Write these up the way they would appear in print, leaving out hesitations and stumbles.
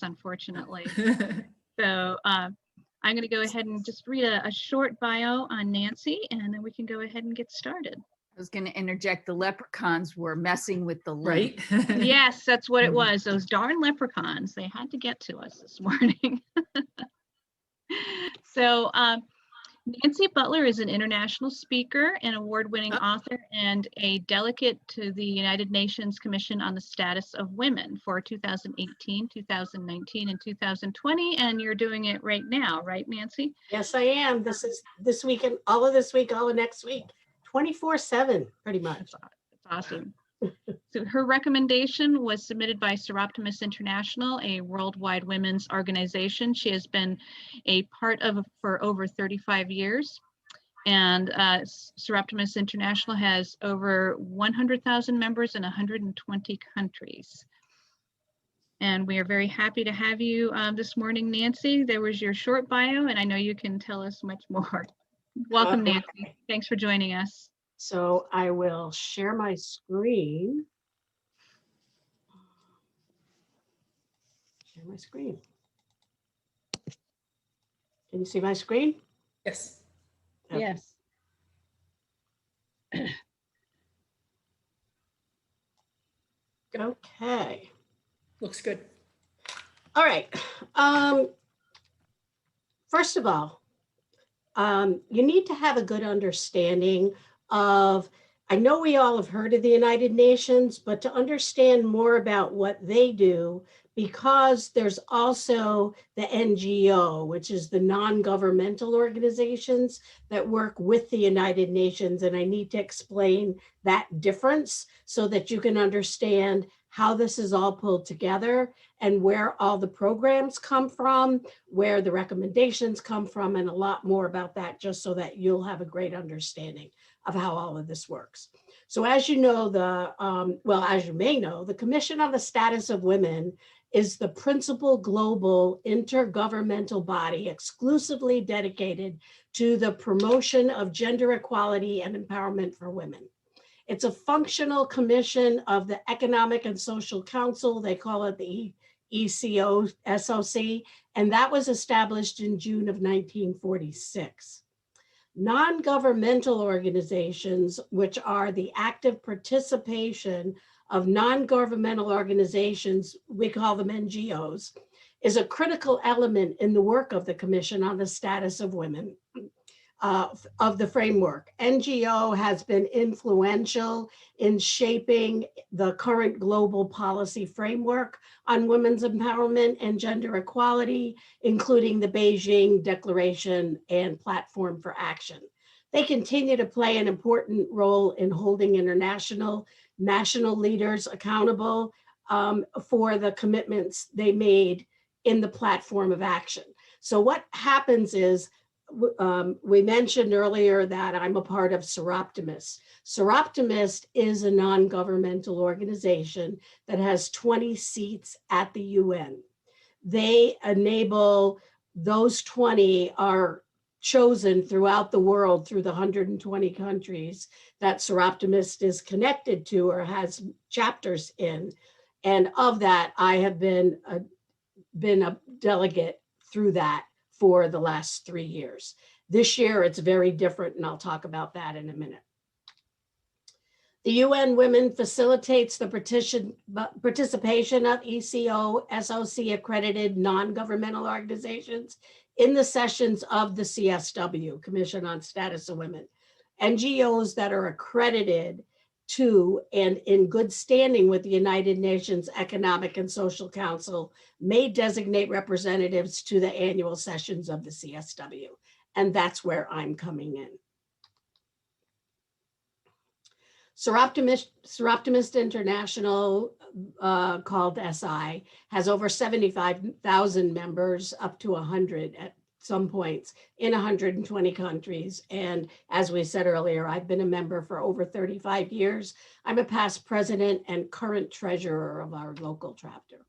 unfortunately. So I'm going to go ahead and just read a short bio on Nancy, and then we can go ahead and get started. I was going to interject, the leprechauns were messing with the link. Right? Yes, that's what it was. Those darn leprechauns, they had to get to us this morning. So Nancy Butler is an international speaker, an award-winning author, and a delegate to the United Nations Commission on the Status of Women for 2018, 2019, and 2020. And you're doing it right now, right, Nancy? Yes, I am. This is this week and all of this week, all of next week, 24/7, pretty much. That's awesome. So her recommendation was submitted by Seroptimus International, a worldwide women's organization. She has been a part of for over 35 years. And Seroptimus International has over 100,000 members in 120 countries. And we are very happy to have you this morning, Nancy. There was your short bio, and I know you can tell us much more. Welcome, Nancy. Thanks for joining us. So I will share my screen. Share my screen. Can you see my screen? Yes. Okay. Yes. Okay. Looks good. All right. First of all, you need to have a good understanding of, I know we all have heard of the United Nations, but to understand more about what they do, because there's also the NGO, which is the non-governmental organizations that work with the United Nations. And I need to explain that difference so that you can understand how this is all pulled together and where all the programs come from, where the recommendations come from, and a lot more about that, just so that you'll have a great understanding of how all of this works. So as you know, as you may know, the Commission on the Status of Women is the principal global intergovernmental body exclusively dedicated to the promotion of gender equality and empowerment for women. It's a functional commission of the Economic and Social Council. They call it the SOC, and that was established in June of 1946. Non-governmental organizations, which are the active participation of non-governmental organizations, we call them NGOs, is a critical element in the work of the Commission on the Status of Women. Of the framework. NGO has been influential in shaping the current global policy framework on women's empowerment and gender equality, including the Beijing Declaration and Platform for Action. They continue to play an important role in holding national leaders accountable for the commitments they made in the Platform of Action. So what happens is, we mentioned earlier that I'm a part of Seroptimus. Seroptimus is a non-governmental organization that has 20 seats at the UN. They enable, those 20 are chosen throughout the world through the 120 countries that Seroptimus is connected to or has chapters in. And of that, I have been a delegate through that for the last 3 years. This year, it's very different, and I'll talk about that in a minute. The UN Women facilitates the participation of ECO, SOC accredited non-governmental organizations in the sessions of the CSW, Commission on Status of Women. NGOs that are accredited to and in good standing with the United Nations Economic and Social Council may designate representatives to the annual sessions of the CSW. And that's where I'm coming in. Seroptimus International, called SI, has over 75,000 members, up to 100 at some points in 120 countries. And as we said earlier, I've been a member for over 35 years. I'm a past president and current treasurer of our local chapter.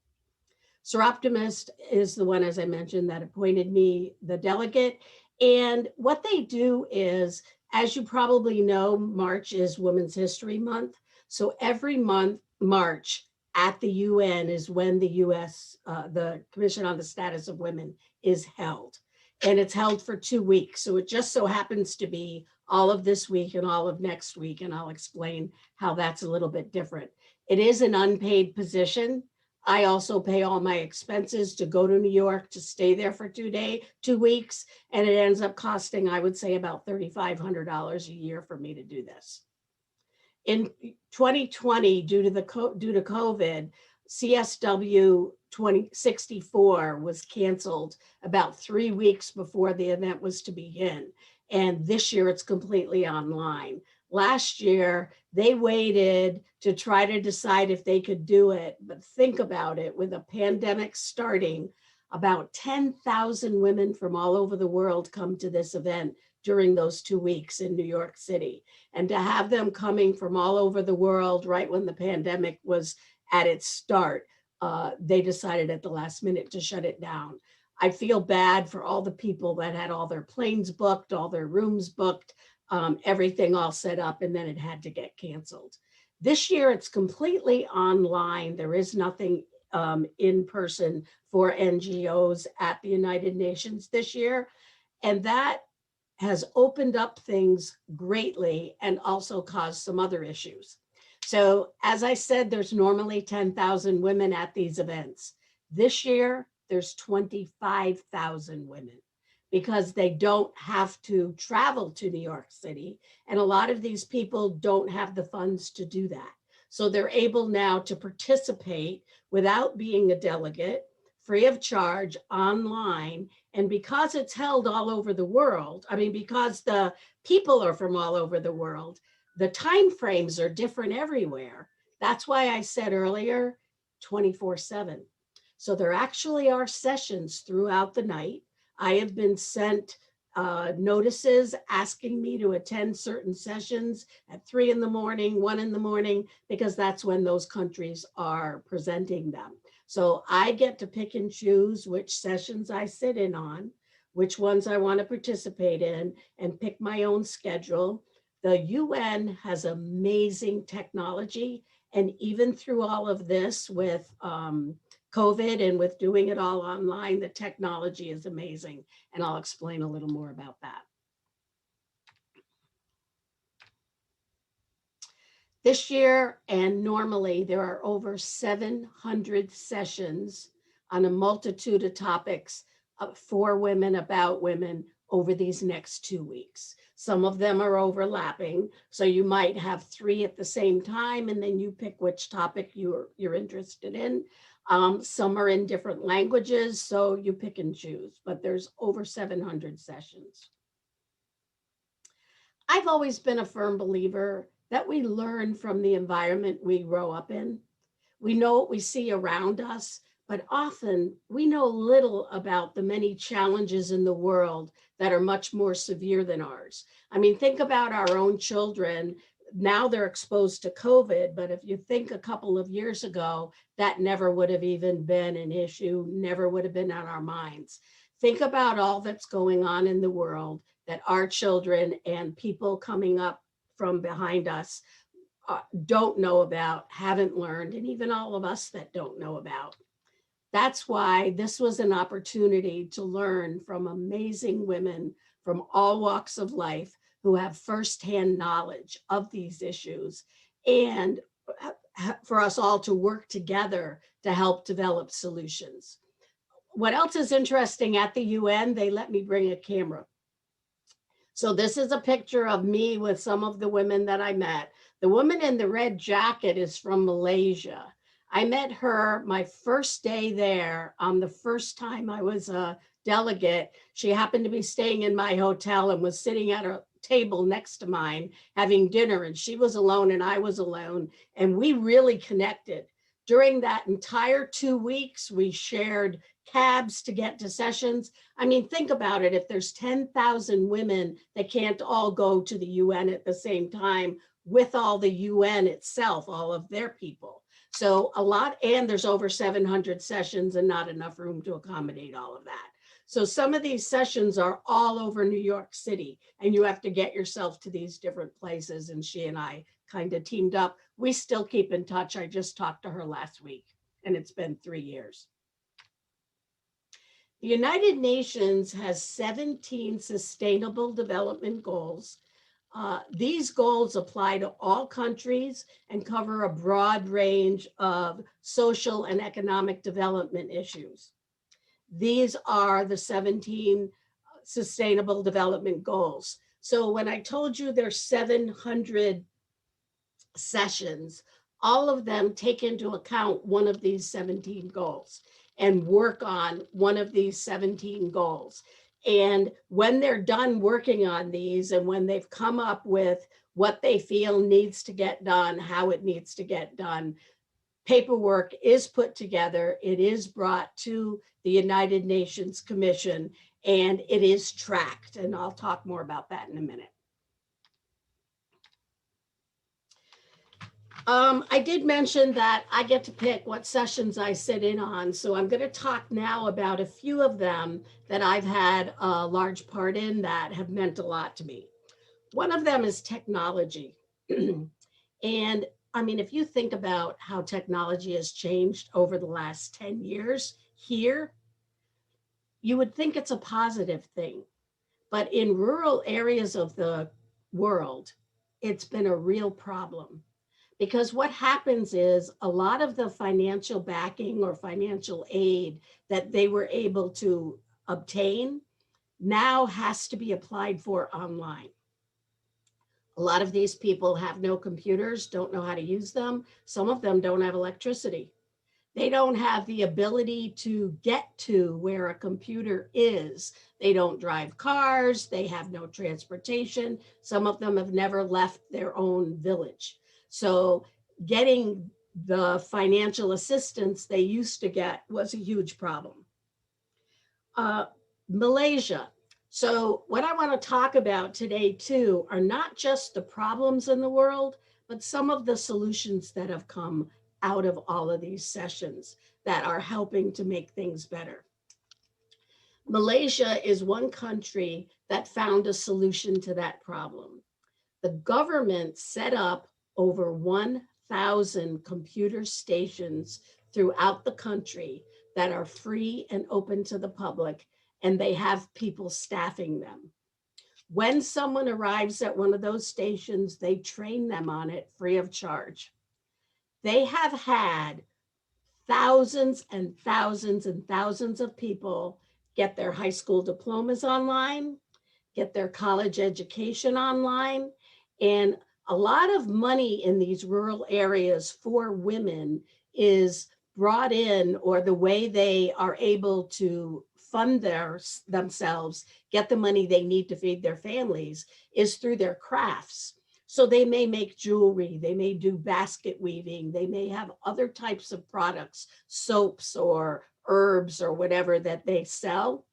Seroptimus is the one, as I mentioned, that appointed me the delegate. And what they do is, as you probably know, March is Women's History Month. So every month, March, at the UN is when the US, the Commission on the Status of Women is held. And it's held for 2 weeks. So it just so happens to be all of this week and all of next week. And I'll explain how that's a little bit different. It is an unpaid position. I also pay all my expenses to go to New York, to stay there for 2 weeks. And it ends up costing, I would say, about $3,500 a year for me to do this. In 2020, due to COVID, CSW 2064 was canceled about 3 weeks before the event was to begin. And this year it's completely online. Last year, they waited to try to decide if they could do it. But think about it, with a pandemic starting, about 10,000 women from all over the world come to this event during those 2 weeks in New York City. And to have them coming from all over the world right when the pandemic was at its start, they decided at the last minute to shut it down. I feel bad for all the people that had all their planes booked, all their rooms booked, everything all set up, and then it had to get canceled. This year, it's completely online. There is nothing in person for NGOs at the United Nations this year. And that has opened up things greatly and also caused some other issues. So as I said, there's normally 10,000 women at these events. This year, there's 25,000 women because they don't have to travel to New York City. And a lot of these people don't have the funds to do that. So they're able now to participate without being a delegate, free of charge, online. And because it's held all over the world, I mean, because the people are from all over the world, the time frames are different everywhere. That's why I said earlier, 24/7. So there actually are sessions throughout the night. I have been sent notices asking me to attend certain sessions at 3 in the morning, 1 in the morning, because that's when those countries are presenting them. So I get to pick and choose which sessions I sit in on, which ones I want to participate in, and pick my own schedule. The UN has amazing technology. And even through all of this with COVID and with doing it all online, the technology is amazing. And I'll explain a little more about that. This year, and normally, there are over 700 sessions on a multitude of topics for women, about women, over these next 2 weeks. Some of them are overlapping, so you might have 3 at the same time, and then you pick which topic you're interested in. Some are in different languages, so you pick and choose, but there's over 700 sessions. I've always been a firm believer that we learn from the environment we grow up in. We know what we see around us, but often we know little about the many challenges in the world that are much more severe than ours. I mean, think about our own children. Now they're exposed to COVID, but if you think a couple of years ago, that never would have even been an issue, never would have been on our minds. Think about all that's going on in the world that our children and people coming up from behind us don't know about, haven't learned, and even all of us that don't know about. That's why this was an opportunity to learn from amazing women from all walks of life who have firsthand knowledge of these issues, and for us all to work together to help develop solutions. What else is interesting at the UN? They let me bring a camera. So this is a picture of me with some of the women that I met. The woman in the red jacket is from Malaysia. I met her my first day there on the first time I was a delegate. She happened to be staying in my hotel and was sitting at a table next to mine having dinner, and she was alone and I was alone, and we really connected. During that entire 2 weeks, we shared cabs to get to sessions. I mean, think about it. If there's 10,000 women that can't all go to the UN at the same time with all the UN itself, all of their people. So a lot, and there's over 700 sessions and not enough room to accommodate all of that. So some of these sessions are all over New York City, and you have to get yourself to these different places. And she and I kind of teamed up. We still keep in touch. I just talked to her last week, and it's been 3 years. The United Nations has 17 sustainable development goals. These goals apply to all countries and cover a broad range of social and economic development issues. These are the 17 sustainable development goals. So when I told you there's 700 sessions, all of them take into account one of these 17 goals and work on one of these 17 goals. And when they're done working on these and when they've come up with what they feel needs to get done, how it needs to get done, paperwork is put together, it is brought to the United Nations Commission, and it is tracked. And I'll talk more about that in a minute. I did mention that I get to pick what sessions I sit in on. So I'm going to talk now about a few of them that I've had a large part in that have meant a lot to me. One of them is technology. And I mean, if you think about how technology has changed over the last 10 years here, you would think it's a positive thing. But in rural areas of the world, it's been a real problem. Because what happens is a lot of the financial backing or financial aid that they were able to obtain now has to be applied for online. A lot of these people have no computers, don't know how to use them. Some of them don't have electricity. They don't have the ability to get to where a computer is. They don't drive cars, they have no transportation. Some of them have never left their own village. So getting the financial assistance they used to get was a huge problem. Malaysia. So what I want to talk about today too are not just the problems in the world, but some of the solutions that have come out of all of these sessions that are helping to make things better. Malaysia is one country that found a solution to that problem. The government set up over 1,000 computer stations throughout the country that are free and open to the public, and they have people staffing them. When someone arrives at one of those stations, they train them on it free of charge. They have had thousands and thousands and thousands of people get their high school diplomas online, get their college education online, and a lot of money in these rural areas for women is brought in, or the way they are able to fund themselves, get the money they need to feed their families, is through their crafts. So they may make jewelry, they may do basket weaving, they may have other types of products, soaps or herbs or whatever that they sell.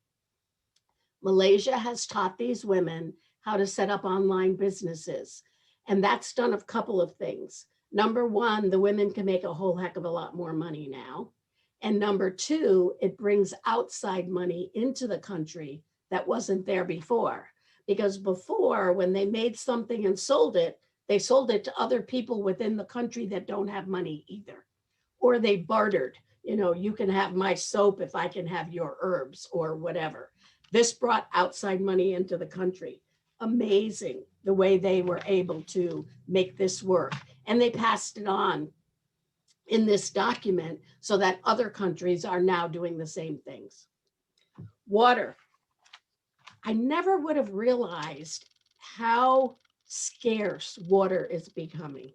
Malaysia has taught these women how to set up online businesses. And that's done a couple of things. Number one, the women can make a whole heck of a lot more money now. And number two, it brings outside money into the country that wasn't there before. Because before, when they made something and sold it, they sold it to other people within the country that don't have money either. Or they bartered, you know, you can have my soap if I can have your herbs or whatever. This brought outside money into the country. Amazing the way they were able to make this work. And they passed it on in this document so that other countries are now doing the same things. Water. I never would have realized how scarce water is becoming.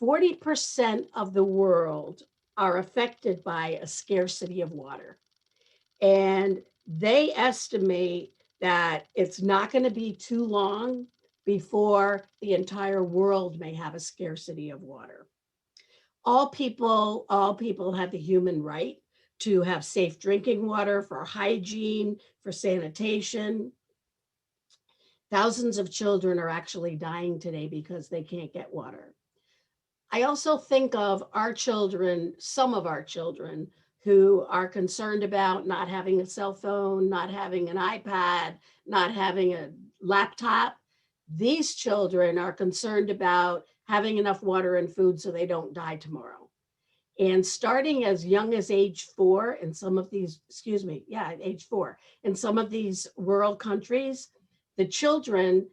40% of the world are affected by a scarcity of water. And they estimate that it's not going to be too long before the entire world may have a scarcity of water. All people have the human right to have safe drinking water, for hygiene, for sanitation. Thousands of children are actually dying today because they can't get water. I also think of our children, some of our children, who are concerned about not having a cell phone, not having an iPad, not having a laptop. These children are concerned about having enough water and food so they don't die tomorrow. And starting as young as age 4 in some of these, age 4, in some of these rural countries, the children's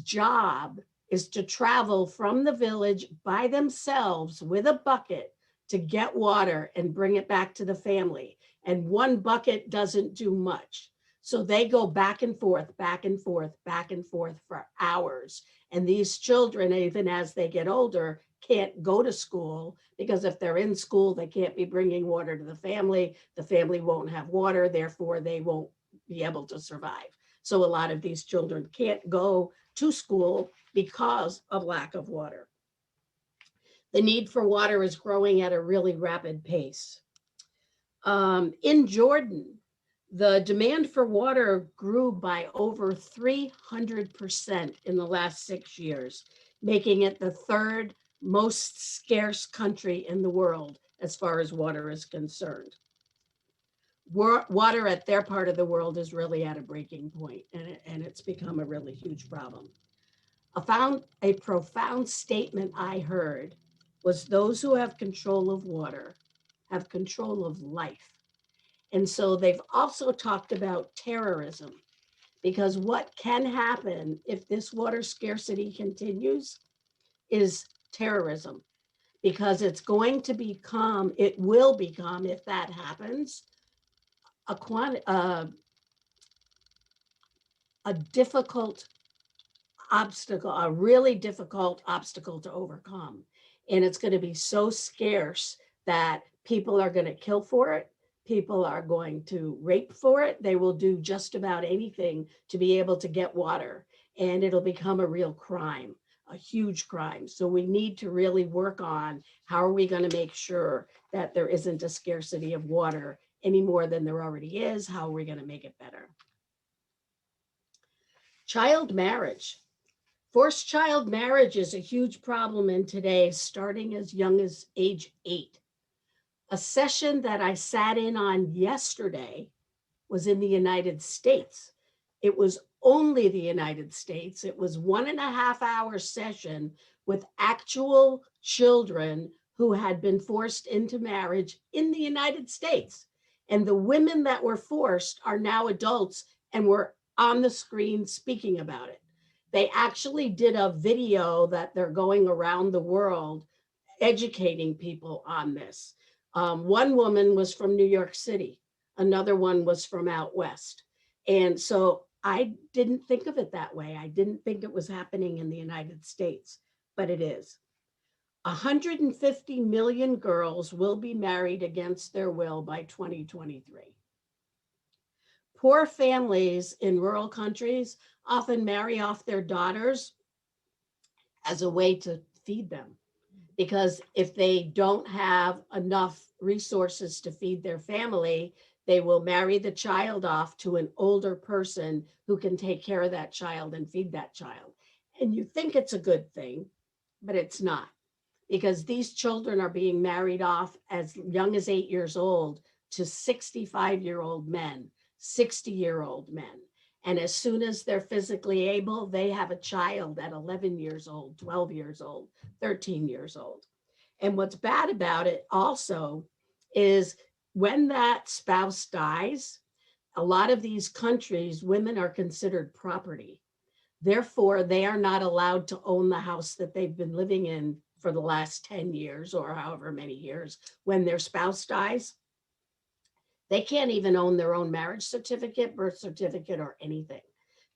job is to travel from the village by themselves with a bucket to get water and bring it back to the family. And one bucket doesn't do much. So they go back and forth, back and forth, back and forth for hours. And these children, even as they get older, can't go to school because if they're in school, they can't be bringing water to the family. The family won't have water, therefore they won't be able to survive. So a lot of these children can't go to school because of lack of water. The need for water is growing at a really rapid pace. In Jordan, the demand for water grew by over 300% in the last 6 years, making it the third most scarce country in the world as far as water is concerned. Water at their part of the world is really at a breaking point, and it's become a really huge problem. A profound statement I heard was those who have control of water have control of life. And so they've also talked about terrorism, because what can happen if this water scarcity continues is terrorism, because it will become, if that happens, a difficult obstacle, a really difficult obstacle to overcome. And it's going to be so scarce that people are going to kill for it. People are going to rape for it. They will do just about anything to be able to get water. And it'll become a real crime, a huge crime. So we need to really work on how are we going to make sure that there isn't a scarcity of water any more than there already is. How are we going to make it better? Child marriage. Forced child marriage is a huge problem in today, starting as young as age 8. A session that I sat in on yesterday was in the United States. It was only the United States. It was 1.5 hour session with actual children who had been forced into marriage in the United States. And the women that were forced are now adults and were on the screen speaking about it. They actually did a video that they're going around the world educating people on this. One woman was from New York City. Another one was from out west. And so I didn't think of it that way. I didn't think it was happening in the United States, but it is. 150 million girls will be married against their will by 2023. Poor families in rural countries often marry off their daughters as a way to feed them, because if they don't have enough resources to feed their family, they will marry the child off to an older person who can take care of that child and feed that child. And you think it's a good thing, but it's not, because these children are being married off as young as 8 years old to 65-year-old men, 60-year-old men. And as soon as they're physically able, they have a child at 11 years old, 12 years old, 13 years old. And what's bad about it also is when that spouse dies, a lot of these countries, women are considered property. Therefore, they are not allowed to own the house that they've been living in for the last 10 years or however many years. When their spouse dies, they can't even own their own marriage certificate, birth certificate, or anything.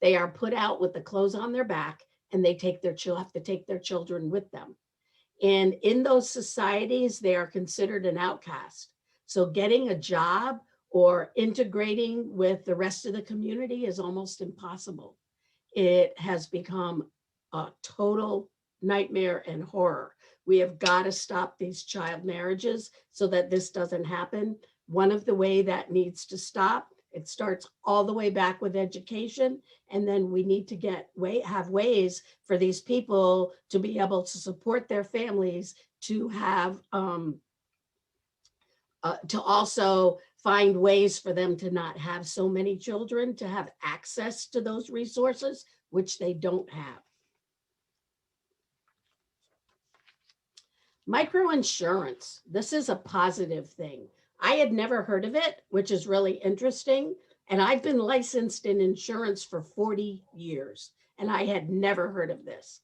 They are put out with the clothes on their back, and they have to take their children with them. And in those societies, they are considered an outcast. So getting a job or integrating with the rest of the community is almost impossible. It has become a total nightmare and horror. We have got to stop these child marriages so that this doesn't happen. One of the way that needs to stop, it starts all the way back with education, and then we need to have ways for these people to be able to support their families, to have to also find ways for them to not have so many children, to have access to those resources, which they don't have. Microinsurance. This is a positive thing. I had never heard of it, which is really interesting. And I've been licensed in insurance for 40 years, and I had never heard of this.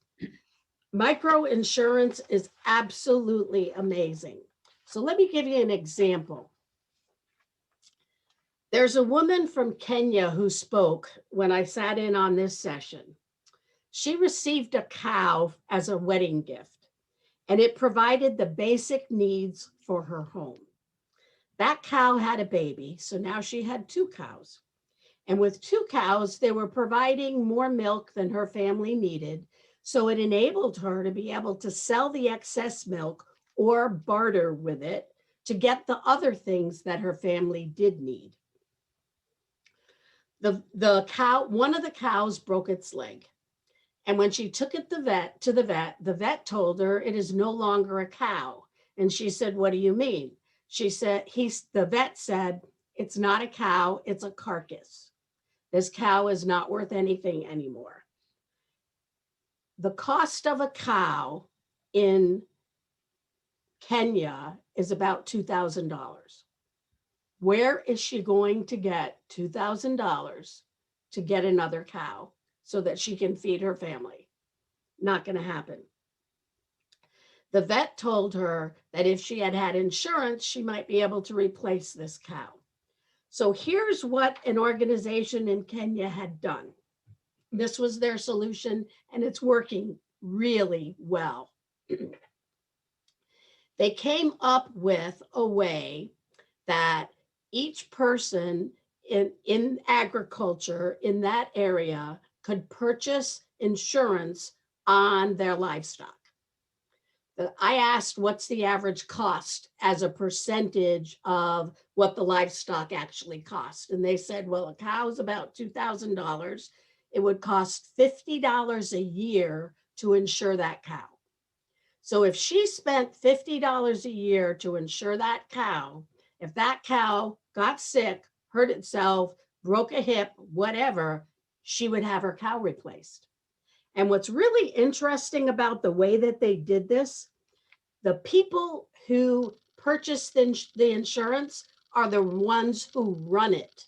Microinsurance is absolutely amazing. So let me give you an example. There's a woman from Kenya who spoke when I sat in on this session. She received a cow as a wedding gift, and it provided the basic needs for her home. That cow had a baby, so now she had two cows. And with two cows, they were providing more milk than her family needed. So it enabled her to be able to sell the excess milk or barter with it to get the other things that her family did need. The cow, one of the cows broke its leg. And when she took it to the vet told her it is no longer a cow. And she said, "What do you mean?" She said, the vet said, "It's not a cow, it's a carcass. This cow is not worth anything anymore." The cost of a cow in Kenya is about $2,000. Where is she going to get $2,000 to get another cow so that she can feed her family? Not going to happen. The vet told her that if she had had insurance, she might be able to replace this cow. So here's what an organization in Kenya had done. This was their solution, and it's working really well. They came up with a way that each person in agriculture in that area could purchase insurance on their livestock. I asked, what's the average cost as a percentage of what the livestock actually cost? And they said, well, a cow's about $2,000. It would cost $50 a year to insure that cow. So if she spent $50 a year to insure that cow, if that cow got sick, hurt itself, broke a hip, whatever, she would have her cow replaced. And what's really interesting about the way that they did this, the people who purchase the insurance are the ones who run it.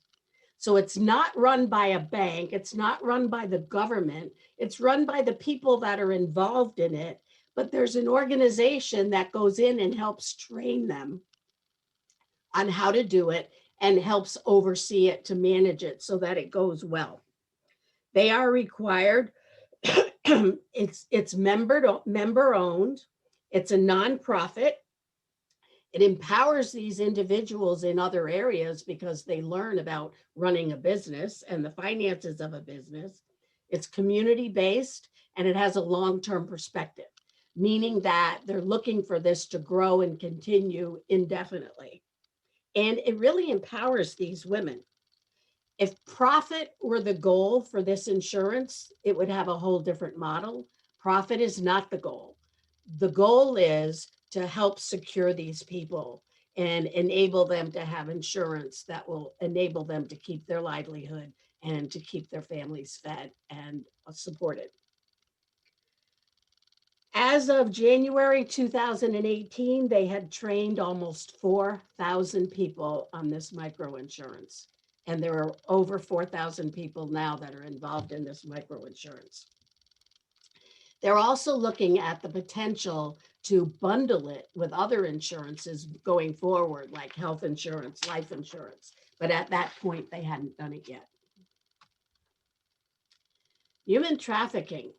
So it's not run by a bank. It's not run by the government. It's run by the people that are involved in it. But there's an organization that goes in and helps train them on how to do it and helps oversee it to manage it so that it goes well. They are required. It's member owned. It's a nonprofit. It empowers these individuals in other areas because they learn about running a business and the finances of a business. It's community-based, and it has a long-term perspective, meaning that they're looking for this to grow and continue indefinitely. And it really empowers these women. If profit were the goal for this insurance, it would have a whole different model. Profit is not the goal. The goal is to help secure these people and enable them to have insurance that will enable them to keep their livelihood and to keep their families fed and supported. As of January 2018, they had trained almost 4,000 people on this microinsurance. And there are over 4,000 people now that are involved in this microinsurance. They're also looking at the potential to bundle it with other insurances going forward, like health insurance, life insurance. But at that point, they hadn't done it yet. Human trafficking.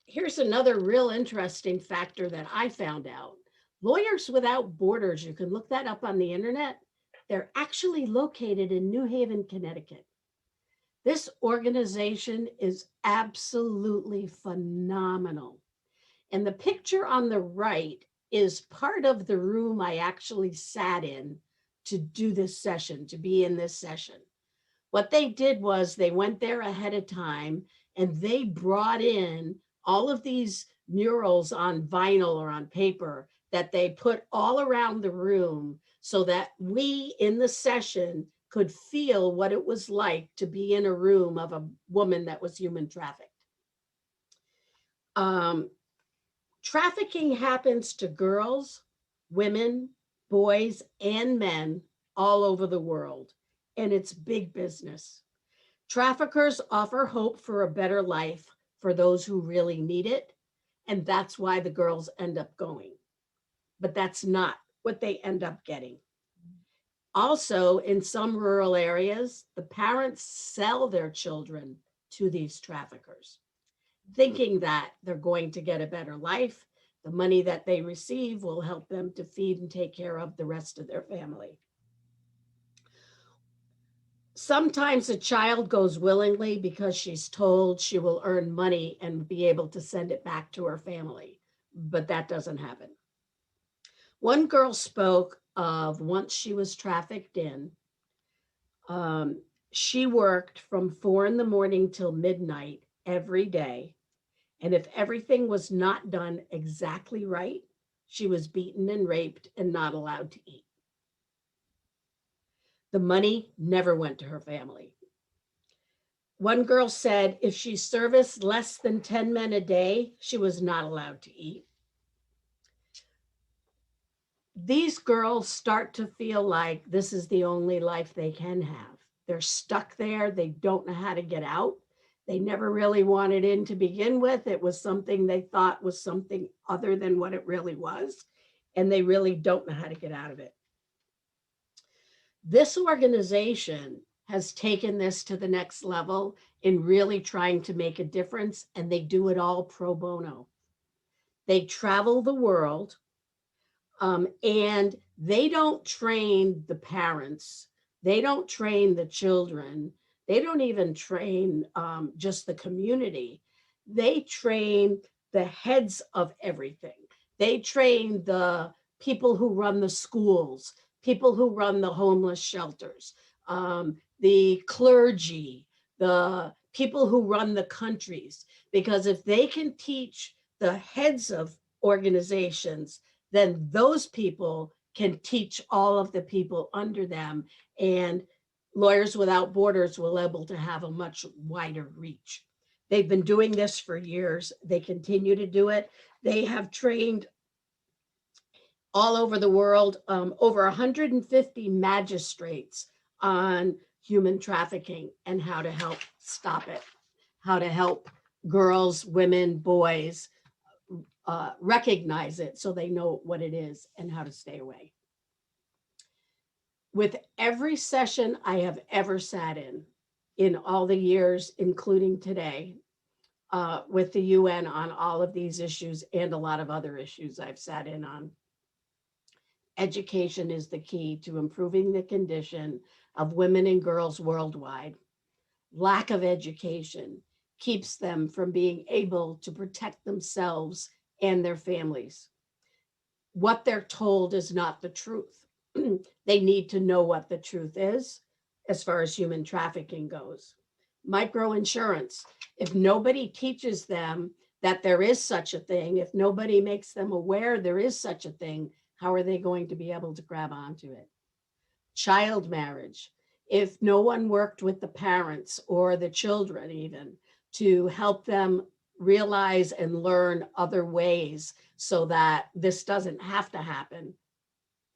Here's another real interesting factor that I found out. Lawyers Without Borders, you can look that up on the internet. They're actually located in New Haven, Connecticut. This organization is absolutely phenomenal. And the picture on the right is part of the room I actually sat in to do this session, to be in this session. What they did was they went there ahead of time and they brought in all of these murals on vinyl or on paper that they put all around the room so that we in the session could feel what it was like to be in a room of a woman that was human trafficked. Trafficking happens to girls, women, boys, and men all over the world, and it's big business. Traffickers offer hope for a better life for those who really need it, and that's why the girls end up going. But that's not what they end up getting. Also, in some rural areas, the parents sell their children to these traffickers, thinking that they're going to get a better life. The money that they receive will help them to feed and take care of the rest of their family. Sometimes a child goes willingly because she's told she will earn money and be able to send it back to her family, but that doesn't happen. One girl spoke of once she was trafficked in. She worked from 4 in the morning till midnight every day. And if everything was not done exactly right, she was beaten and raped and not allowed to eat. The money never went to her family. One girl said if she serviced less than 10 men a day, she was not allowed to eat. These girls start to feel like this is the only life they can have. They're stuck there. They don't know how to get out. They never really wanted in to begin with. It was something they thought was something other than what it really was, and they really don't know how to get out of it. This organization has taken this to the next level in really trying to make a difference, and they do it all pro bono. They travel the world, and they don't train the parents. They don't train the children. They don't even train just the community. They train the heads of everything. They train the people who run the schools, people who run the homeless shelters, the clergy, the people who run the countries. Because if they can teach the heads of organizations, then those people can teach all of the people under them, and Lawyers Without Borders will be able to have a much wider reach. They've been doing this for years. They continue to do it. They have trained all over the world, over 150 magistrates on human trafficking and how to help stop it, how to help girls, women, boys recognize it so they know what it is and how to stay away. With every session I have ever sat in all the years, including today, with the UN on all of these issues and a lot of other issues I've sat in on, education is the key to improving the condition of women and girls worldwide. Lack of education keeps them from being able to protect themselves and their families. What they're told is not the truth. They need to know what the truth is as far as human trafficking goes. Microinsurance, if nobody teaches them that there is such a thing, if nobody makes them aware there is such a thing, how are they going to be able to grab onto it? Child marriage, if no one worked with the parents or the children even to help them realize and learn other ways so that this doesn't have to happen,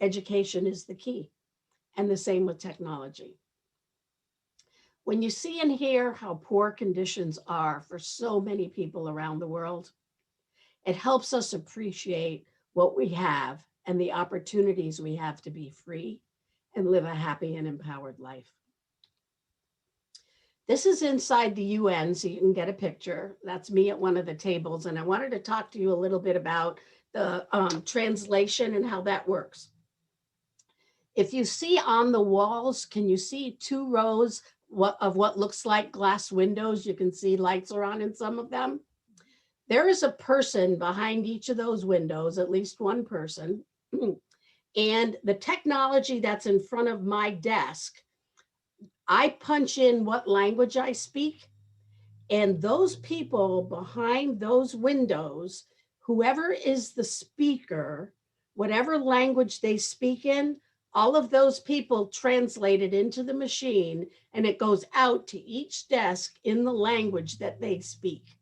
education is the key. And the same with technology. When you see and hear how poor conditions are for so many people around the world, it helps us appreciate what we have and the opportunities we have to be free and live a happy and empowered life. This is inside the UN, so you can get a picture. That's me at one of the tables, and I wanted to talk to you a little bit about the translation and how that works. If you see on the walls, can you see 2 rows of what looks like glass windows? You can see lights are on in some of them. There is a person behind each of those windows, at least one person. And the technology that's in front of my desk, I punch in what language I speak, and those people behind those windows, whoever is the speaker, whatever language they speak in, all of those people translate it into the machine, and it goes out to each desk in the language that they speak,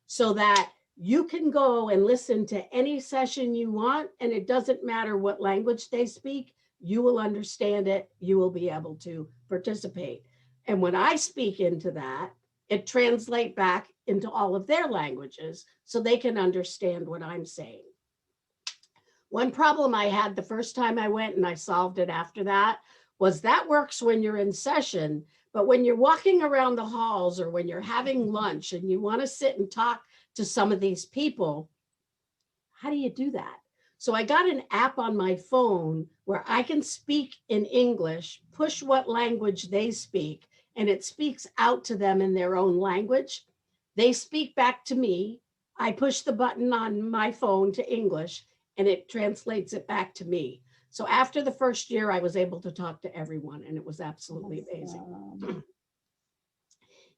so that You can go and listen to any session you want, and it doesn't matter what language they speak, you will understand it, you will be able to participate. And when I speak into that, it translates back into all of their languages so they can understand what I'm saying. One problem I had the first time I went, and I solved it after that, was that works when you're in session, but when you're walking around the halls or when you're having lunch and you want to sit and talk to some of these people, how do you do that? So I got an app on my phone where I can speak in English, push what language they speak, and it speaks out to them in their own language. They speak back to me. I push the button on my phone to English, and it translates it back to me. So after the first year, I was able to talk to everyone, and it was absolutely amazing.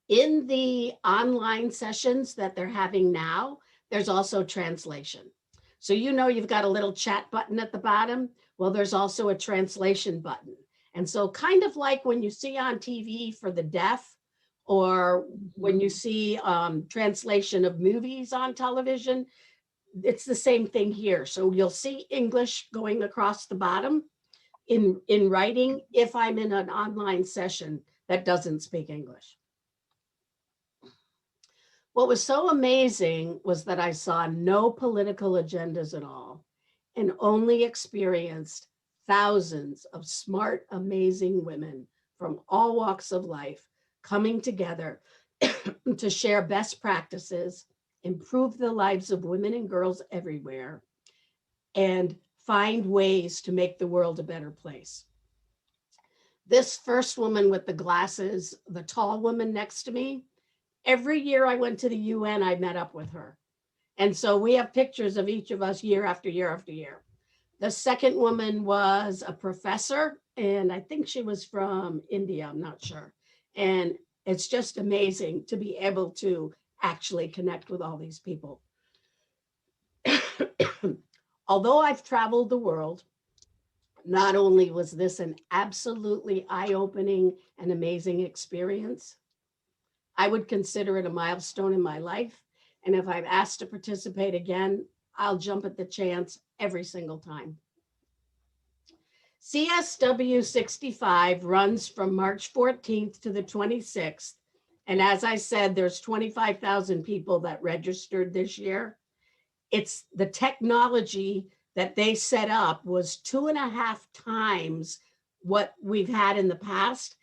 In the online sessions that they're having now, there's also translation. So you know you've got a little chat button at the bottom. Well, there's also a translation button. And so kind of like when you see on TV for the deaf, or when you see translation of movies on television, it's the same thing here. So you'll see English going across the bottom in writing if I'm in an online session that doesn't speak English. What was so amazing was that I saw no political agendas at all and only experienced thousands of smart, amazing women from all walks of life coming together to share best practices, improve the lives of women and girls everywhere, and find ways to make the world a better place. This first woman with the glasses, the tall woman next to me, every year I went to the UN, I met up with her. And so we have pictures of each of us year after year after year. The second woman was a professor, and I think she was from India, I'm not sure. And it's just amazing to be able to actually connect with all these people. Although I've traveled the world, not only was this an absolutely eye-opening and amazing experience, I would consider it a milestone in my life. And if I'm asked to participate again, I'll jump at the chance every single time. CSW 65 runs from March 14th to the 26th. And as I said, there's 25,000 people that registered this year. It's the technology that they set up was 2.5 times what we've had in the past,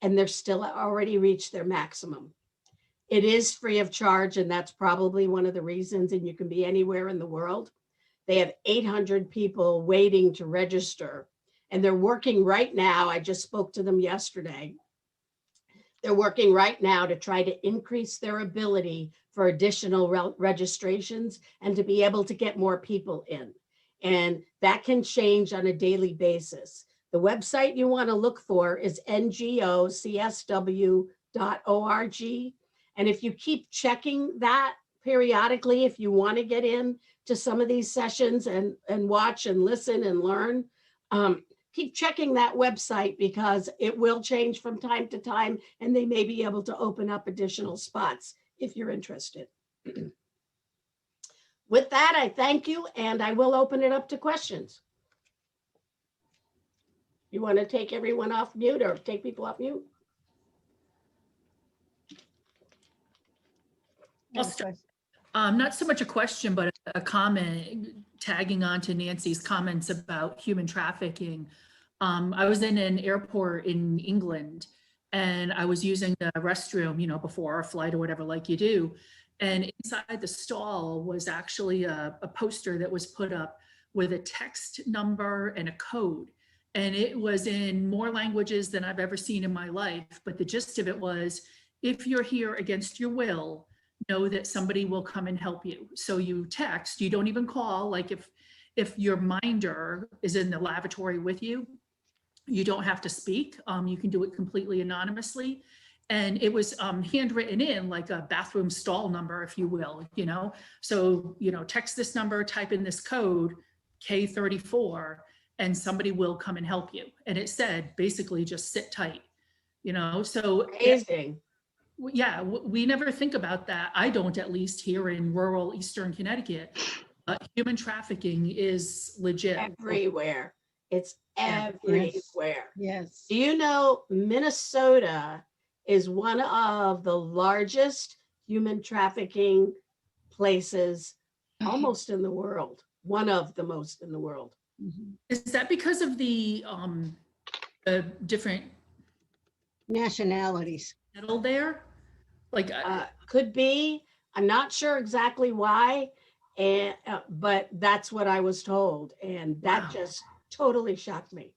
and they're still already reached their maximum. It is free of charge, and that's probably one of the reasons, and you can be anywhere in the world. They have 800 people waiting to register, and they're working right now. I just spoke to them yesterday. They're working right now to try to increase their ability for additional registrations and to be able to get more people in. And that can change on a daily basis. The website you want to look for is ngocsw.org. And if you keep checking that periodically, if you want to get in to some of these sessions and watch and listen and learn, keep checking that website because it will change from time to time, and they may be able to open up additional spots if you're interested. With that, I thank you, and I will open it up to questions. You want to take everyone off mute or take people off mute? I'll start. Not so much a question, but a comment tagging on to Nancy's comments about human trafficking. I was in an airport in England and I was using the restroom, you know, before a flight or whatever, like you do. And inside the stall was actually a poster that was put up with a text number and a code. And it was in more languages than I've ever seen in my life. But the gist of it was, if you're here against your will, know that somebody will come and help you. So you text, you don't even call. Like if your minder is in the lavatory with you, you don't have to speak. You can do it completely anonymously. And it was handwritten in like a bathroom stall number, if you will, you know? So, you know, text this number, type in this code, K34, and somebody will come and help you. And it said, basically just sit tight, you know? So amazing. Yeah, we never think about that. I don't, at least here in rural Eastern Connecticut. Human trafficking is legit. Everywhere. It's Yeah. everywhere. Yes. Do you know Minnesota is one of the largest human trafficking places almost in the world? One of the most in the world. Mhm. Is that because of the different Nationalities. metal there? Like, Could be. I'm not sure exactly why, and but that's what I was told, and that Wow. just totally shocked me.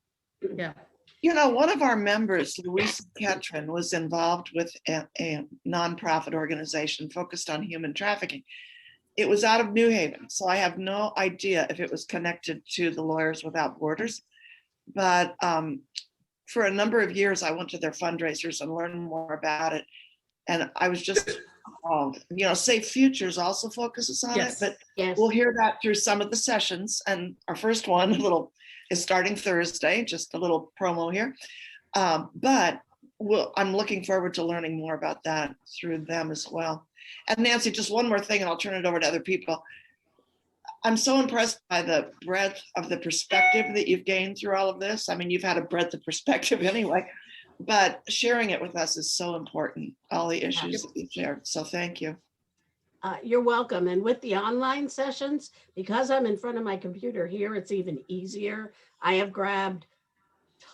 yeah. You know, one of our members, Louise Ketron, was involved with a nonprofit organization focused on human trafficking. It was out of New Haven, so I have no idea if it was connected to the Lawyers Without Borders. But for a number of years, I went to their fundraisers and learned more about it. And I was just, you know, Safe Futures also focuses on Yes. it, but Yes. we'll hear that through some of the sessions. And our first one, is starting Thursday, just a little promo here. But I'm looking forward to learning more about that through them as well. And Nancy, just one more thing, and I'll turn it over to other people. I'm so impressed by the breadth of the perspective that you've gained through all of this. I mean, you've had a breadth of perspective anyway, but sharing it with us is so important, all the issues that you've shared. So thank you. You're welcome. And with the online sessions, because I'm in front of my computer here, it's even easier. I have grabbed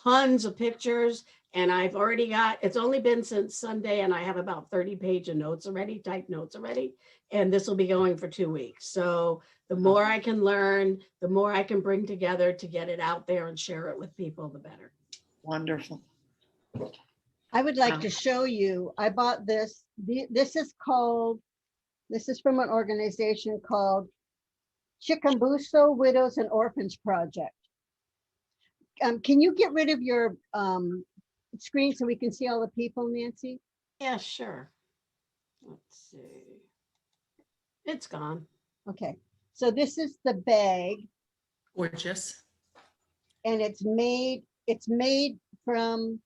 tons of pictures and I've already got, it's only been since Sunday and I have about 30-page of notes already, typed notes already. And this will be going for 2 weeks. So the more I can learn, the more I can bring together to get it out there and share it with people, the better. Wonderful. I would like Wow. to show you, I bought this. This is from an organization called Chickambuso Widows and Orphans Project. Can you get rid of your screen so we can see all the people, Nancy? Yeah, sure. Let's see. It's gone. Okay, so this is the bag Gorgeous. and it's made from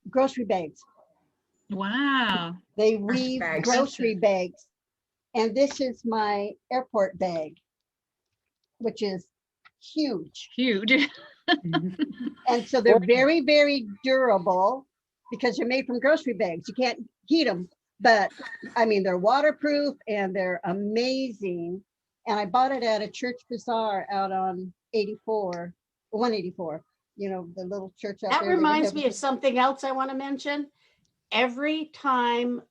grocery bags. Wow. They weave bags. grocery bags. And this is my airport bag, which is huge. Huge. And so they're very, very durable because they're made from grocery bags. You can't heat them, but I mean, they're waterproof and they're amazing. And I bought it at a church bazaar out on 184, you know, the little church out That there. reminds me of something else I want to mention. Every time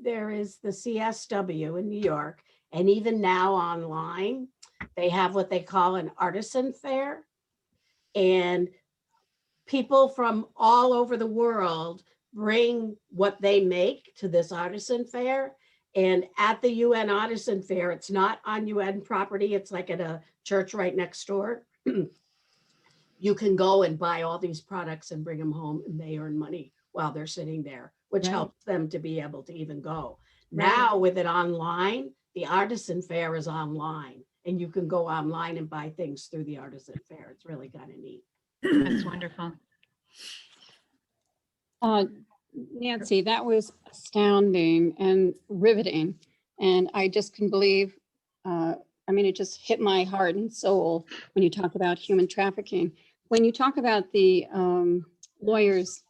there is the CSW in New York, and even now online, they have what they call an artisan fair. And people from all over the world bring what they make to this artisan fair. And at the UN Artisan Fair, it's not on UN property, it's like at a church right next door. You can go and buy all these products and bring them home and they earn money while they're sitting there, which Right. helps them to be able to even go. Right. Now with it online, the artisan fair is online and you can go online and buy things through the artisan fair. It's really kind of neat. That's wonderful. Nancy, that was astounding and riveting. And I just can believe, I mean, it just hit my heart and soul when you talk about human trafficking. When you talk about the Lawyers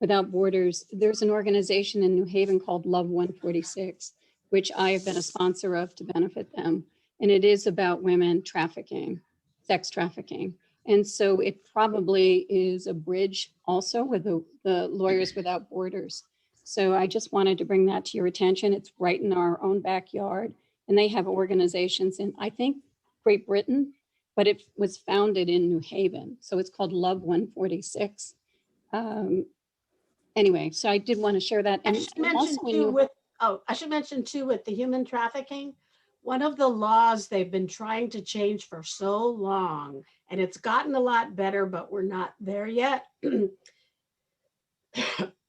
Without Borders, there's an organization in New Haven called Love 146, which I have been a sponsor of to benefit them. And it is about women trafficking, sex trafficking. And so it probably is a bridge also with the Lawyers Without Borders. So I just wanted to bring that to your attention. It's right in our own backyard. And they have organizations in, I think, Great Britain, but it was founded in New Haven. So it's called Love 146. Anyway, so I did want to share that. I should mention too with the human trafficking, one of the laws they've been trying to change for so long, and it's gotten a lot better, but we're not there yet.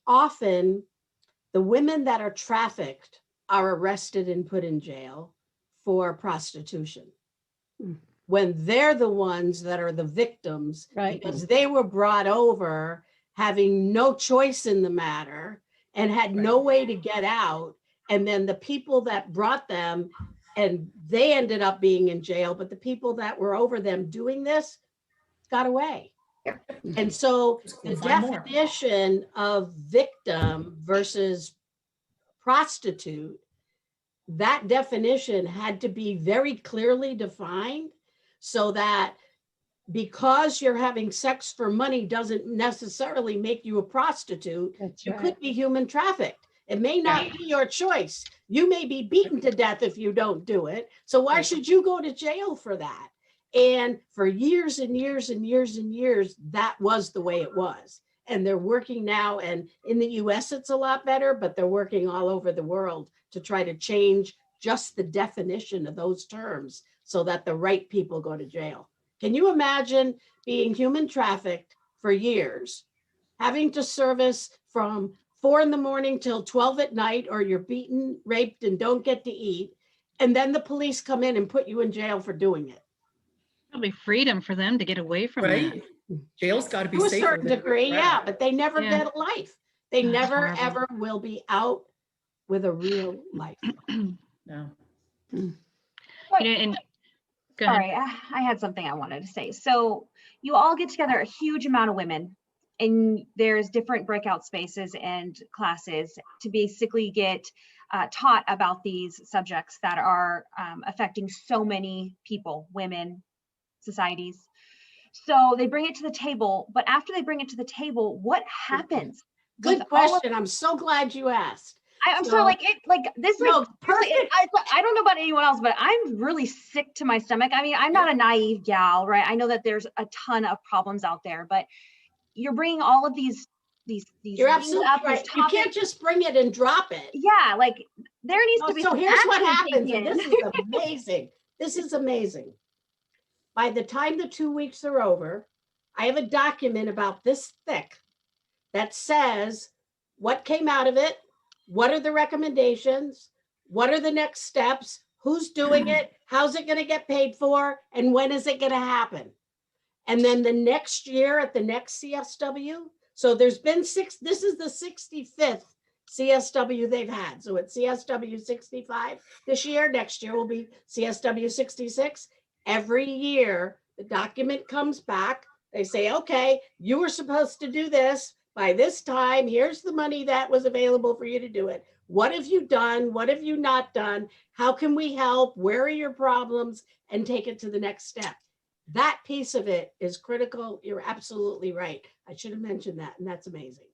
Often the women that are trafficked are arrested and put in jail for prostitution. When they're the ones that are the victims, Right. because they were brought over having no choice in the matter. and had no way to get out. And then the people that brought them, and they ended up being in jail, but the people that were over them doing this got away. And so Just the go find more. definition of victim versus prostitute, that definition had to be very clearly defined so that because you're having sex for money doesn't necessarily make you a prostitute. That's You right. could be human trafficked. It may not be your choice. You may be beaten to death if you don't do it. So why Right. should you go to jail for that? And for years and years and years and years, that was the way it was. And they're working now, and in the US, it's a lot better, but they're working all over the world to try to change just the definition of those terms so that the right people go to jail. Can you imagine being human trafficked for years, having to service from 4 a.m. till 12 at night, or you're beaten, raped, and don't get to eat, and then the police come in and put you in jail for doing it? Probably freedom for them to get away from that. Right? Jail's got to be To a safer certain than degree, yeah, crap. but they never Yeah. get a life. They That's never, horrible. ever will be out with a real life. No. You know, and go ahead. Sorry, I had something I wanted to say. So you all get together, a huge amount of women, and there's different breakout spaces and classes to basically get taught about these subjects that are affecting so many people, women, societies. So they bring it to the table, but after they bring it to the table, what happens? Good with all of- question. I'm so glad you asked. I'm So- sorry, like this, No, like perfect. I don't know about anyone else, but I'm really sick to my stomach. I mean, I'm not a naive gal, right? I know that there's a ton of problems out there, but you're bringing all of these You're things absolutely up, these right. You can't topics. just bring it and drop it. Yeah, like there needs to be So some here's what action happens, and taken. this is amazing. This is amazing. By the time the 2 weeks are over, I have a document about this thick that says what came out of it, what are the recommendations, what are the next steps, who's doing it, how's it going to get paid for, and when is it going to happen? And then the next year at the next CSW, so there's been this is the 65th CSW they've had. So it's CSW 65 this year. Next year will be CSW 66. Every year, the document comes back. They say, okay, you were supposed to do this by this time. Here's the money that was available for you to do it. What have you done? What have you not done? How can we help? Where are your problems? And take it to the next step. That piece of it is critical. You're absolutely right. I should have mentioned that, and that's amazing.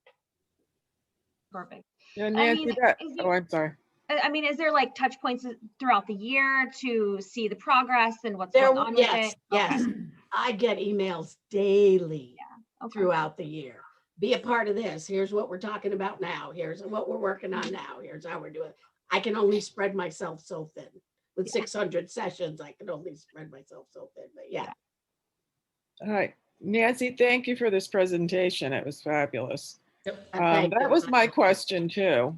Perfect. Yeah, mean, Nancy, that, is oh, I'm sorry. I mean, is there like touch points throughout the year to see the progress and what's There, going on with yes, it? yes. I get emails daily Okay. throughout the year. Be a part of this. Here's what we're talking about now. Here's what we're working on now. Here's how we're doing it. I can only spread myself so thin. With 600 sessions, I can only spread myself so thin, but yeah. All right, Nancy, thank you for this presentation. It was fabulous. Yep. Thank That you. was my question too,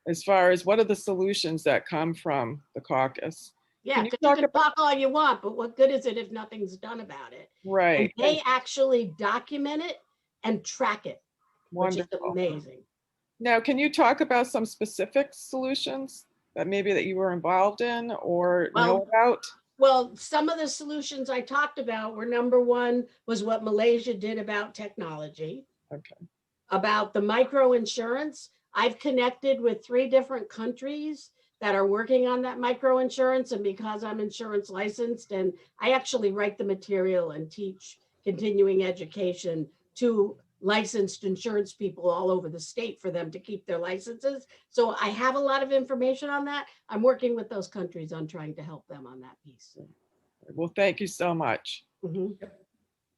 as far as what are the solutions that come from the caucus? Yeah, Can you 'cause talk you can talk all you want, but what good is it if nothing's done about it? And Right, they actually document it and track it, which is wonderful. amazing. Now, can you talk about some specific solutions that maybe that you were involved in or know Well, about? Well, some of the solutions I talked about were, number one was what Malaysia did about technology. Okay. About the micro insurance, I've connected with 3 different countries that are working on that micro insurance. And because I'm insurance licensed, and I actually write the material and teach continuing education to licensed insurance people all over the state for them to keep their licenses. So I have a lot of information on that. I'm working with those countries on trying to help them on that piece. Well, thank you so much. Mhm.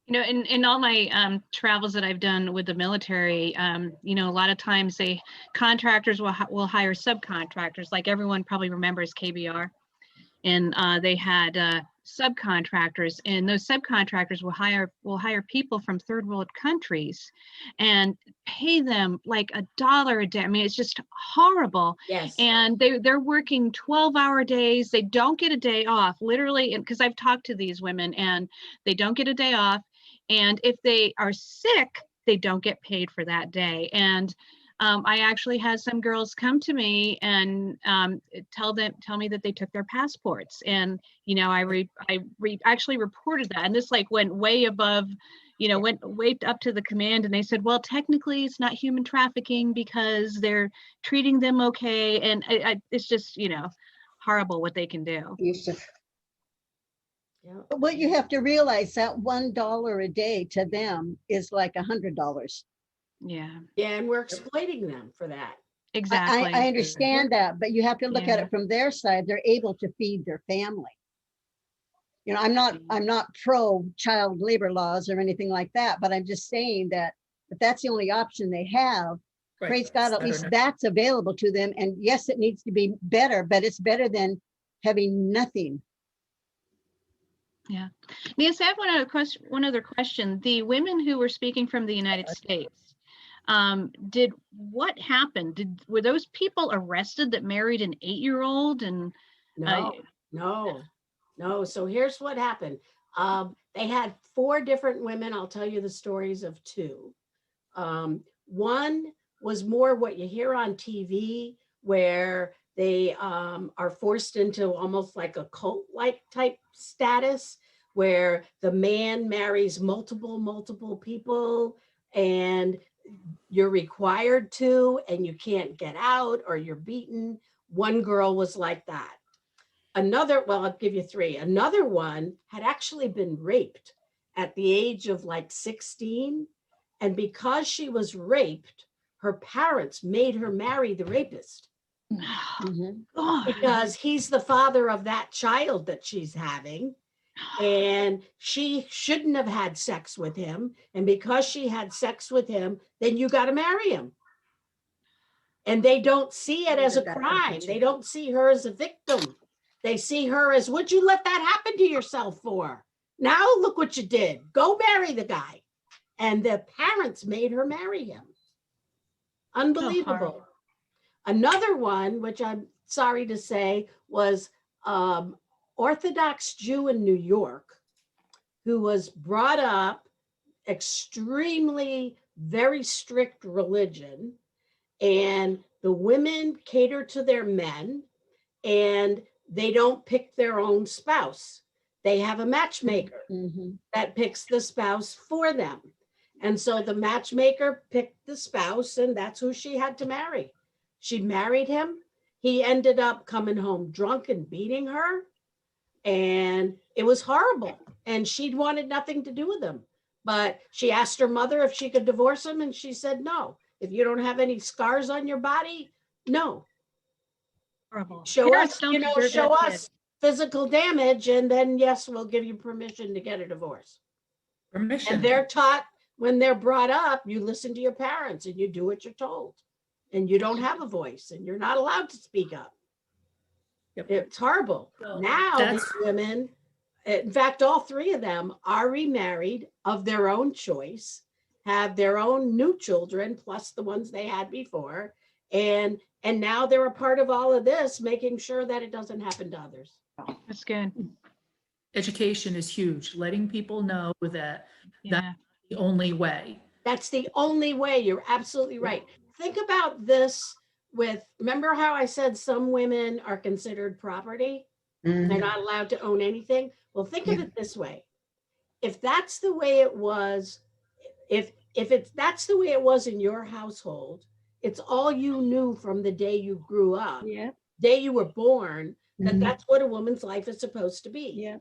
You know, in all my travels that I've done with the military, you know, a lot of times contractors will hire subcontractors. Like everyone probably remembers KBR, and they had subcontractors, and those subcontractors will hire people from third world countries and pay them like $1 a day. I mean, it's just horrible. Yes. And they're working 12-hour days. They don't get a day off, literally, because I've talked to these women and they don't get a day off. And if they are sick, they don't get paid for that day. And I actually had some girls come to me and tell me that they took their passports, and I actually reported that, and this like went way above, went way up to the command, and they said, well, technically it's not human trafficking because they're treating them okay, and it's just horrible what they can do. Yusuf. Yeah. But what you have to realize, that $1 a day to them is like $100. Yeah, Yeah, and we're exploiting them for that. exactly. I understand that, but you have to look at Yeah. it from their side. They're able to feed their family. I'm not pro child labor laws or anything like that, but I'm just saying that if that's the only option they have, Right, praise God, at better least now. that's available to them. And yes, it needs to be better, but it's better than having nothing. Yeah. Nancy, I have one other question. The women who were speaking from the United States, what happened? Were those people arrested that married an 8-year-old? And No. So here's what happened. They had 4 different women. I'll tell you the stories of 2. One was more what you hear on TV, where they are forced into almost like a cult-like type status, where the man marries multiple people, and you're required to, and you can't get out, or you're beaten. One girl was like that. Another, well, I'll give you 3. Another one had actually been raped at the age of like 16. And because she was raped, her parents made her marry the rapist God. because he's the father of that child that she's having. And she shouldn't have had sex with him. And because she had sex with him, then you got to marry him. And they don't see it as a crime. They don't see her as a victim. They see her as, what'd you let that happen to yourself for? Now look what you did. Go marry the guy. And the parents made her marry him. Unbelievable. Another one, which I'm sorry to say, was Orthodox Jew in New York, who was brought up extremely, very strict religion. And the women cater to their men, and they don't pick their own spouse. They have a matchmaker that picks the spouse for them. And so the matchmaker picked the spouse, and that's who she had to marry. She married him. He ended up coming home drunk and beating her. And it was horrible. And she'd wanted nothing to do with him. But she asked her mother if she could divorce him, and she said no. If you don't have any scars on your body, no. Horrible. Show Parents us, don't deserve show that us physical damage, and then yes, we'll give you permission to get a divorce. Permission. And they're taught when they're brought up, you listen to your parents and you do what you're told. And you don't have a voice, and you're not allowed to speak up. Yep. It's horrible. Well, Now that's- these women, in fact, all 3 of them are remarried of their own choice, have their own new children, plus the ones they had before. And now they're a part of all of this, making sure that it doesn't happen to others. That's good. Education is huge, letting people know that Yeah. that's the only way. That's the only way. You're absolutely right. Think about this remember how I said some women are considered property? They're not allowed to own anything. Well, think of it this way. If that's the way it was, if that's the way it was in your household, it's all you knew from the day you grew up, day you were born, that's what a woman's life is supposed to be.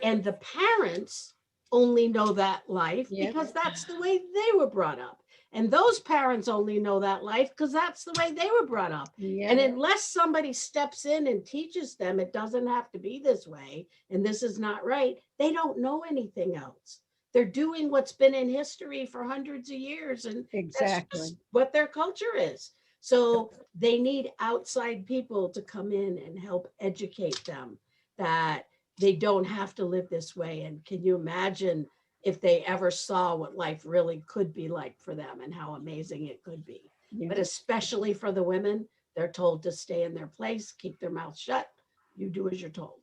And the parents only know that life because that's the way they were brought up. And those parents only know that life because that's the way they were brought up. And unless somebody steps in and teaches them it doesn't have to be this way, and this is not right, they don't know anything else. They're doing what's been in history for hundreds of years, and that's just what their culture is. So they need outside people to come in and help educate them that they don't have to live this way. And can you imagine if they ever saw what life really could be like for them and how amazing it could be? But especially for the women, they're told to stay in their place, keep their mouth shut. You do as you're told.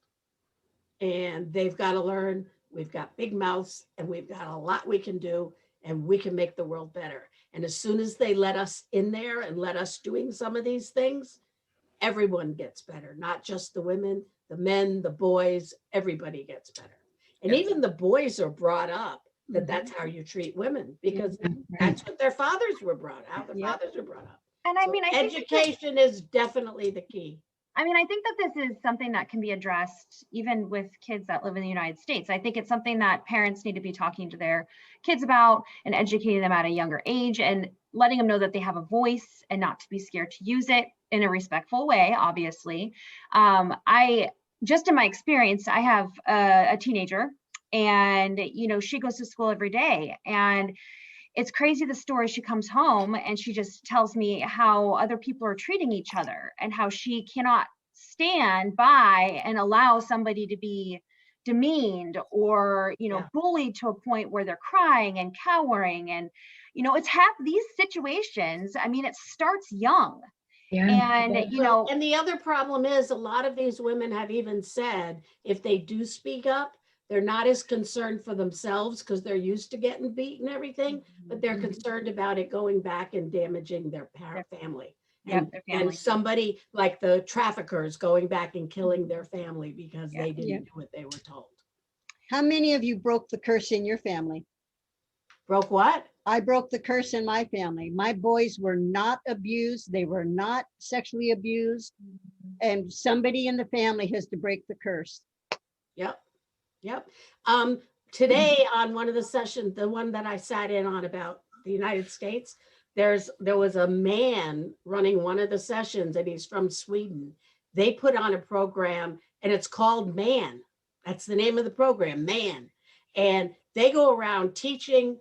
And they've got to learn, we've got big mouths and we've got a lot we can do. and we can make the world better. And as soon as they let us in there and let us doing some of these things, everyone gets better, not just the women, the men, the boys, everybody gets better. And Yes. even the boys are brought up that that's how you treat women, because that's what their fathers were brought up. Their Yep. fathers were brought up. And I So mean, I think that education is definitely the key. I think that this is something that can be addressed even with kids that live in the United States. I think it's something that parents need to be talking to their kids about and educating them at a younger age and letting them know that they have a voice and not to be scared to use it in a respectful way, obviously. I just in my experience, I have a teenager, and she goes to school every day, and it's crazy the story. She comes home and she just tells me how other people are treating each other and how she cannot stand by and allow somebody to be demeaned or bullied to a point where they're crying and cowering. And it's these situations, it starts young. And And the other problem is a lot of these women have even said if they do speak up, they're not as concerned for themselves because they're used to getting beat and everything, but they're concerned about it going back and damaging their family. Yep, their family. And somebody like the traffickers going back and killing their family because they didn't do what they were told. How many of you broke the curse in your family? Broke what? I broke the curse in my family. My boys were not abused. They were not sexually abused. And somebody in the family has to break the curse. Yep. Today on one of the sessions, the one that I sat in on about the United States, there was a man running one of the sessions, and he's from Sweden. They put on a program, and it's called Man. That's the name of the program, Man. And they go around teaching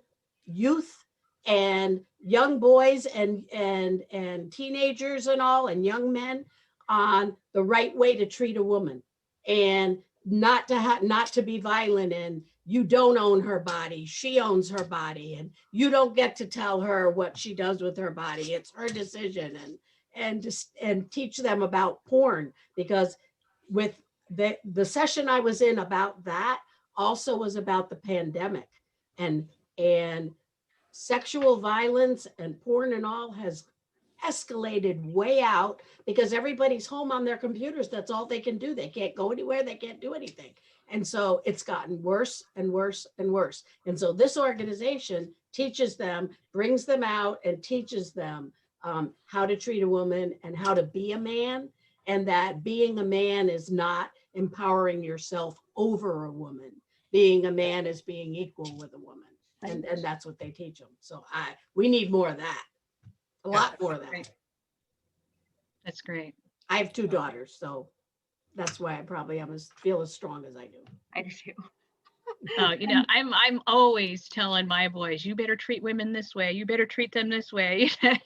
youth and young boys and teenagers and all, and young men on the right way to treat a woman, and not to be violent, and you don't own her body, she owns her body, and you don't get to tell her what she does with her body, it's her decision. And teach them about porn, because with the session I was in about that also was about the pandemic, and sexual violence and porn and all has escalated way out because everybody's home on their computers. That's all they can do. They can't go anywhere. They can't do anything. And so it's gotten worse and worse and worse. And so this organization teaches them, brings them out and teaches them how to treat a woman and how to be a man. And that being a man is not empowering yourself over a woman. Being a man is being equal with a woman. And that's what they teach them. So we need more of that. A lot more of that. Great. That's great. I have 2 daughters, so that's why I probably feel as strong as I do. I do too. Oh, I'm always telling my boys, you better treat women this way. You better treat them this way. I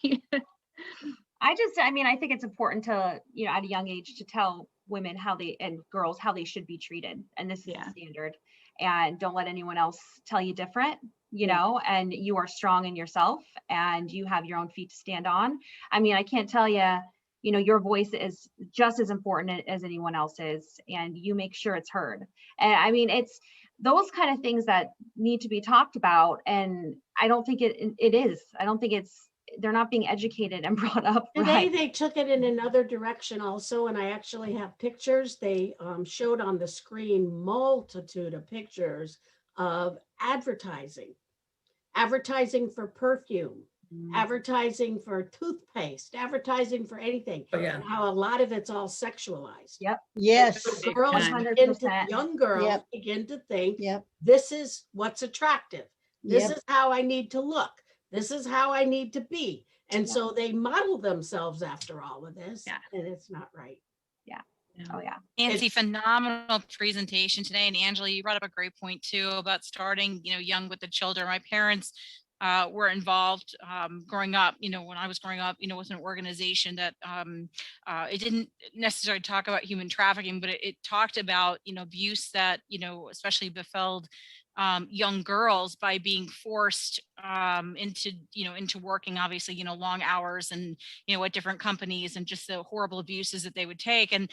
think it's important to, at a young age to tell women and girls how they should be treated. And this is the standard. And don't let anyone else tell you different, and you are strong in yourself and you have your own feet to stand on. I can't tell you, your voice is just as important as anyone else's, and you make sure it's heard. And it's those kind of things that need to be talked about. And I don't think it is. I don't think they're not being educated and brought up. Today they took it in another direction also, and I actually have pictures. They showed on the screen multitude of pictures of advertising for perfume, advertising for toothpaste, advertising for anything. Oh, yeah. And how a lot of it's all sexualized. Yep. Yes. Girls young girls begin to think this is what's attractive. This is how I need to look. This is how I need to be. And so they model themselves after all of this, and it's not right. Oh yeah. Nancy, phenomenal presentation today. And Angela, you brought up a great point too about starting, young with the children. My parents were involved growing up, when I was growing up, with an organization that it didn't necessarily talk about human trafficking, but it talked about, abuse that, especially befell young girls by being forced into working, obviously, long hours and, at different companies, and just the horrible abuses that they would take. And,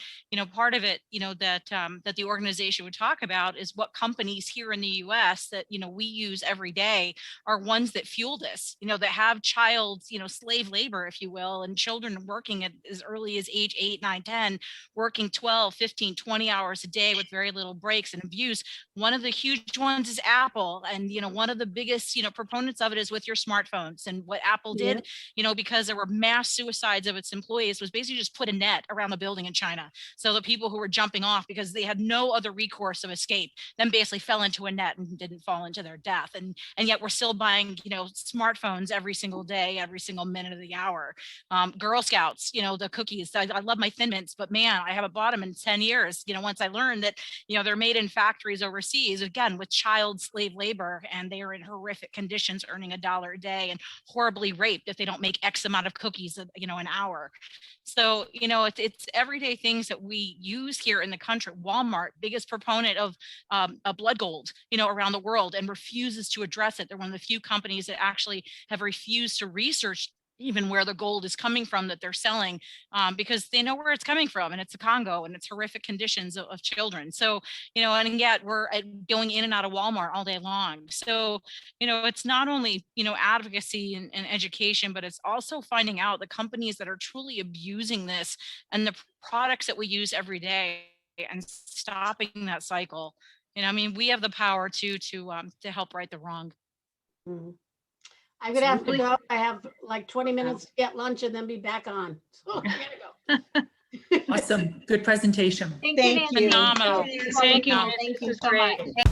part of it, that the organization would talk about is what companies here in the US that, we use every day are ones that fuel this, that have child, slave labor, if you will, and children working at as early as age 8, 9, 10, working 12, 15, 20 hours a day with very little breaks and abuse. One of the huge ones is Apple. And, one of the biggest, proponents of it is with your smartphones. And what Apple did, because there were mass suicides of its employees, was basically just put a net around the building in China. So the people who were jumping off because they had no other recourse of escape, then basically fell into a net and didn't fall into their death. And yet we're still buying, smartphones every single day, every single minute of the hour. Girl Scouts, the cookies. I love my Thin Mints, but man, I haven't bought them in 10 years. Once I learned that, they're made in factories overseas, again, with child slave labor, and they are in horrific conditions, earning $1 a day, and horribly raped if they don't make X amount of cookies, an hour. So, it's everyday things that we use here in the country. Walmart, biggest proponent of a blood gold, around the world, and refuses to address it. They're one of the few companies that actually have refused to research even where the gold is coming from that they're selling, because they know where it's coming from, and it's the Congo, and it's horrific conditions of children. So, and yet we're going in and out of Walmart all day long. So, it's not only, advocacy and education, but it's also finding out the companies that are truly abusing this and the products that we use every day, and stopping that cycle. We have the power to help right the wrong. Mhm. I'm gonna have to go. I have like 20 minutes to get lunch and then be back on. So I gotta go. Awesome. Good presentation. Thank you, Thank Nancy. you. Phenomenal. Thank you. Thank you. Thank you This is so great. much.